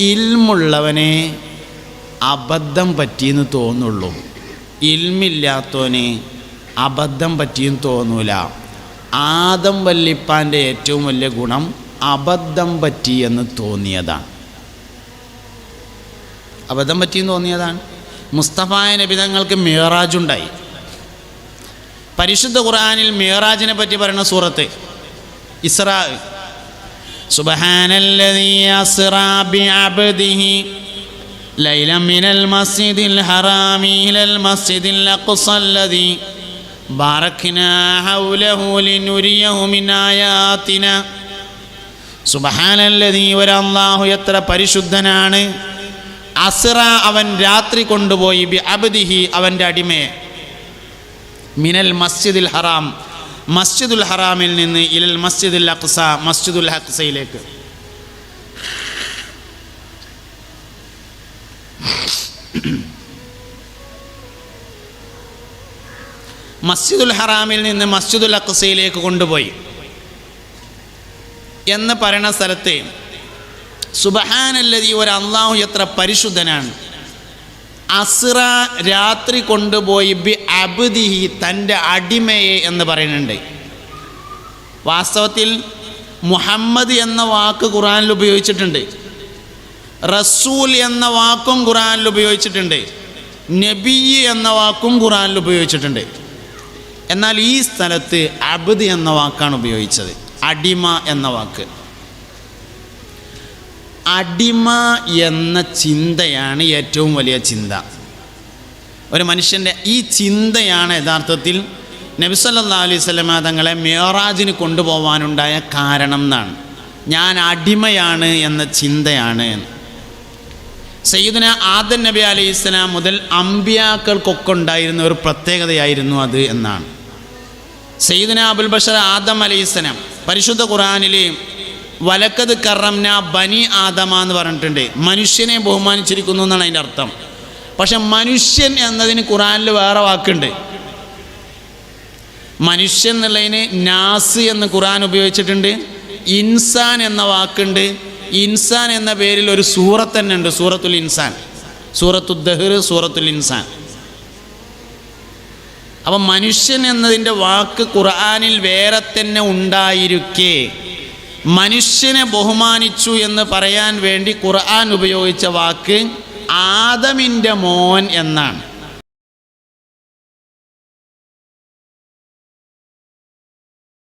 ഇൽമുള്ളവനെ അബദ്ധം പറ്റിയെന്ന് തോന്നുള്ളൂ, ഇൽമില്ലാത്തവന് അബദ്ധം പറ്റിയെന്ന് തോന്നൂല. ആദം വല്ലിപ്പാൻ്റെ ഏറ്റവും വലിയ ഗുണം അബദ്ധം പറ്റിയെന്ന് തോന്നിയതാണ്. അബദ്ധം പറ്റിയെന്ന് തോന്നിയതാണ്. മുസ്തഫായ നബി തങ്ങൾക്ക് മിഅ്റാജുണ്ടായി. പരിശുദ്ധ ഖുർആനിൽ മിഅ്റാജിനെ പറ്റി പറയുന്ന സൂറത്ത് ഇസ്രാ. സുബ്ഹാനല്ലദീ അസ്റാ ബിഅബ്ദിഹി ലൈലൻ മിനൽ മസ്ജിദിൽ ഹറാമി ഇലൽ മസ്ജിദിൽ അഖ്സല്ലദീ ബാറക്നാ ഹൗലഹു ലിനുരിയഹു മിൻ ആയാതിനാ. സുബ്ഹാനല്ലദീ വറല്ലാഹു എത്ര പരിശുദ്ധനാണ്. അസ്റ അവൻ രാത്രി കൊണ്ടുപോയി ബി അബ്ദിഹി അവൻ്റെ അടിമയെ മിനൽ മസ്ജിദിൽ ഹറാം മസ്ജിദുൽ ഹറാമിൽ നിന്ന് ഇലൽ മസ്ജിദുൽ അഖ്സ മസ്ജിദുൽ അഖ്സയിലേക്ക്. മസ്ജിദുൽ ഹറാമിൽ നിന്ന് മസ്ജിദുൽ അഖ്സയിലേക്ക് കൊണ്ടുപോയി എന്ന് പറയുന്ന സ്ഥലത്ത് സുബ്ഹാനല്ലദീ ഒരു അല്ലാഹു എത്ര പരിശുദ്ധനാണ്. അസ്റ രാത്രി കൊണ്ടുപോയി ബി അബ്ദിഹി തൻ്റെ അടിമയെ എന്ന് പറയുന്നുണ്ട്. വാസ്തവത്തിൽ മുഹമ്മദ് എന്ന വാക്ക് ഖുർആനിൽ ഉപയോഗിച്ചിട്ടുണ്ട്, റസൂൽ എന്ന വാക്കും ഖുർആനിൽ ഉപയോഗിച്ചിട്ടുണ്ട്, നബി എന്ന വാക്കും ഖുർആനിൽ ഉപയോഗിച്ചിട്ടുണ്ട്. എന്നാൽ ഈ സ്ഥലത്ത് അബ്ദ് എന്ന വാക്കാണ് ഉപയോഗിച്ചത്, അടിമ എന്ന വാക്ക്. അടിമ എന്ന ചിന്തയാണ് ഏറ്റവും വലിയ ചിന്ത. ഒരു മനുഷ്യൻ്റെ ഈ ചിന്തയാണ് യഥാർത്ഥത്തിൽ നബി സല്ലല്ലാഹു അലൈഹി വസല്ലമ തങ്ങളെ മിഅ്റാജിന് കൊണ്ടുപോകാനുണ്ടായ കാരണം എന്നാണ്. ഞാൻ അടിമയാണ് എന്ന ചിന്തയാണ്. സയ്യിദുന ആദം നബി അലൈഹിസ്സലാം മുതൽ അമ്പിയാക്കൾക്കൊക്കെ ഉണ്ടായിരുന്ന ഒരു പ്രത്യേകതയായിരുന്നു അത് എന്നാണ്. സയ്യിദുന അബുൽ ബഷർ ആദം അലൈഹിസ്സലാം പരിശുദ്ധ ഖുർആനിൽ വലക്കത് കറംന ബനി ആദമ എന്ന് പറഞ്ഞിട്ടുണ്ട്. മനുഷ്യനെ ബഹുമാനിച്ചിരിക്കുന്നു എന്നാണ് അതിൻ്റെ അർത്ഥം. പക്ഷെ മനുഷ്യൻ എന്നതിന് ഖുർആനിൽ വേറെ വാക്കുണ്ട്. മനുഷ്യൻ എന്നുള്ളതിന് നാസ് എന്ന് ഖുർആൻ ഉപയോഗിച്ചിട്ടുണ്ട്. ഇൻസാൻ എന്ന വാക്കുണ്ട്. ഇൻസാൻ എന്ന പേരിൽ ഒരു സൂറത്ത് തന്നെ ഉണ്ട്, സൂറത്തുൽ ഇൻസാൻ, സൂറത്തുൽ ദഹ്ർ, സൂറത്തുൽ ഇൻസാൻ. അപ്പം മനുഷ്യൻ എന്നതിൻ്റെ വാക്ക് ഖുർആനിൽ വേറെ തന്നെ ഉണ്ടായിരിക്കെ മനുഷ്യനെ ബഹുമാനിച്ചു എന്ന് പറയാൻ വേണ്ടി ഖുർആൻ ഉപയോഗിച്ച വാക്ക് ആദമിൻ്റെ മോൻ എന്നാണ്.